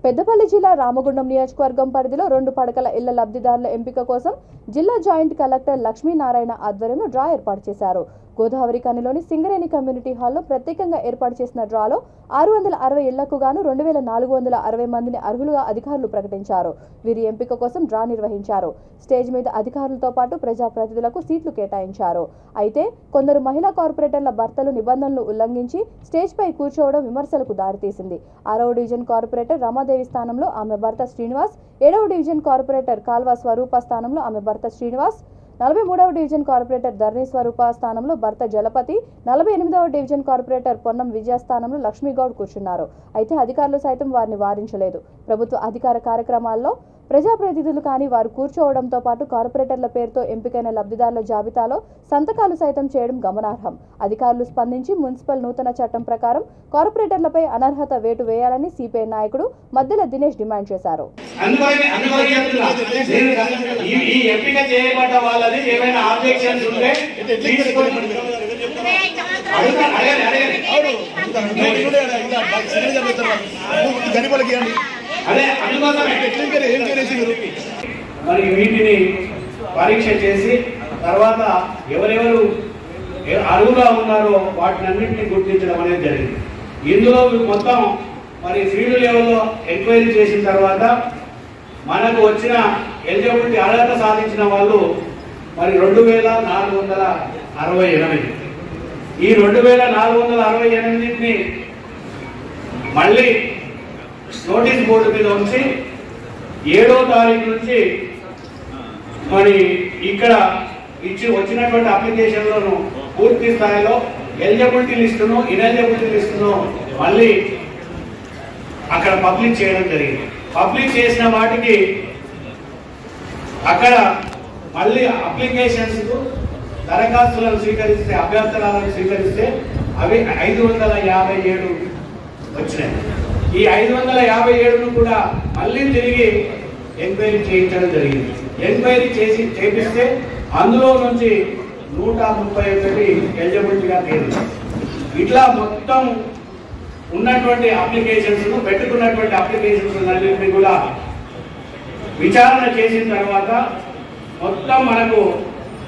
పెద్దపల్లి జిల్లా రామగుండం నియోజకవర్గం పరిధిలో 2 పడకల ఇళ్ల లబ్ధిదారుల ఎంపిక కోసం జిల్లా జాయింట్ కలెక్టర్ లక్ష్మీనారాయణ ఆధ్వర్యంలో డ్రా ఏర్పాటు చేశారు. గోదావరి కనిలోని సింగరేణి కమ్యూనిటీ హాల్లో ప్రత్యేకంగా ఏర్పాటు చేసిన డ్రాలో 660 ఇళ్లకు గాను 2460 మందిని అర్హులుగా అధికారులు ప్రకటించారు. వీరి ఎంపిక కోసం డ్రా నిర్వహించారు. స్టేజ్ మీద అధికారులతో పాటు ప్రజాప్రతినిధులకు సీట్లు కేటాయించారు. అయితే కొందరు మహిళా కార్పొరేటర్ల భర్తలు నిబంధనలు ఉల్లంఘించి స్టేజ్ పై కూర్చోవడం విమర్శలకు దారితీసింది. 6వ డివిజన్ కార్పొరేటర్ రమాదేవి స్థానంలో ఆమె భర్త శ్రీనివాస్, 7వ డివిజన్ కార్పొరేటర్ కాల్వ స్వరూప స్థానంలో ఆమె భర్త శ్రీనివాస్, 43వ డివిజన్ కార్పొరేటర్ ధర్ని స్వరూప స్థానంలో భర్త జలపతి, 48వ డివిజన్ కార్పొరేటర్ పొన్నం విజయ స్థానంలో లక్ష్మీగౌడ్ కూర్చున్నారు. అయితే అధికారులు సైతం వారిని వారించలేదు. ప్రభుత్వ అధికార కార్యక్రమాల్లో ప్రజాప్రతినిధులు కానీ వారు కూర్చోవడంతో పాటు కార్పొరేటర్ల పేరుతో ఎంపికైన లబ్ధిదారుల జాబితాలో సంతకాలు సైతం చేయడం గమనార్హం. అధికారులు స్పందించి మున్సిపల్ నూతన చట్టం ప్రకారం కార్పొరేటర్లపై అనర్హత వేటు వేయాలని సిపిఐ నాయకుడు మద్దెల దినేష్ డిమాండ్ చేశారు. మరి వీటిని పరీక్ష చేసి తర్వాత ఎవరెవరు అర్హులుగా ఉన్నారో వాటిని అన్నింటినీ గుర్తించడం అనేది జరిగింది. ఇందులో మొత్తం మరి ఫీల్డ్ లెవెల్లో ఎంక్వైరీ చేసిన తర్వాత మనకు వచ్చిన ఎలిజిబిలిటీ అర్హత సాధించిన వాళ్ళు మరి 2468. ఈ 2468ని మళ్ళీ నోటీస్ బోర్డు మీద ఉంచి 7వ తారీఖు నుంచి మరి ఇక్కడ వచ్చినటువంటి అప్లికేషన్లను పూర్తి స్థాయిలో ఎలిజిబిలిటీ లిస్టును ఇనెలిజిబిలిటీ లిస్టును మళ్ళీ అక్కడ పబ్లిక్ చేయడం జరిగింది. పబ్లిక్ చేసిన వాటికి అక్కడ మళ్ళీ అప్లికేషన్స్ దరఖాస్తులను స్వీకరిస్తే అభ్యంతరాలను స్వీకరిస్తే అవి 557 వచ్చినాయి. ఈ 557ను కూడా మళ్ళీ తిరిగి ఎంక్వైరీ చేయించడం జరిగింది. ఎంక్వైరీ చేపిస్తే అందులో నుంచి 131 ఎలిజిబిలిటీగా తేలింది. ఇట్లా మొత్తం ఉన్నటువంటి అప్లికేషన్స్ పెట్టుకున్నటువంటి అప్లికేషన్స్ అన్నింటినీ కూడా విచారణ చేసిన తర్వాత మొత్తం మనకు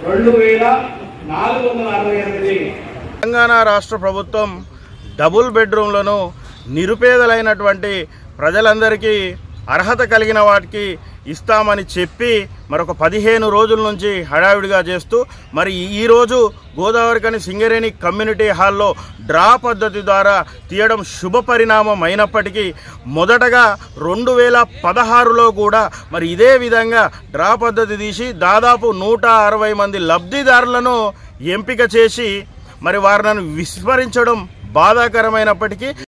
2468. తెలంగాణ రాష్ట్ర ప్రభుత్వం డబుల్ బెడ్రూమ్లను నిరుపేదలైనటువంటి ప్రజలందరికీ అర్హత కలిగిన వాటికి ఇస్తామని చెప్పి మరొక 15 రోజుల నుంచి హడావిడిగా చేస్తూ మరి ఈరోజు గోదావరికని సింగరేణి కమ్యూనిటీ హాల్లో డ్రా పద్ధతి ద్వారా తీయడం శుభ పరిణామం అయినప్పటికీ మొదటగా 2016లో కూడా మరి ఇదే విధంగా డ్రా పద్ధతి తీసి దాదాపు 160 మంది లబ్ధిదారులను ఎంపిక చేసి మరి వారిని విస్మరించడం బాధాకరమైనప్పటికీ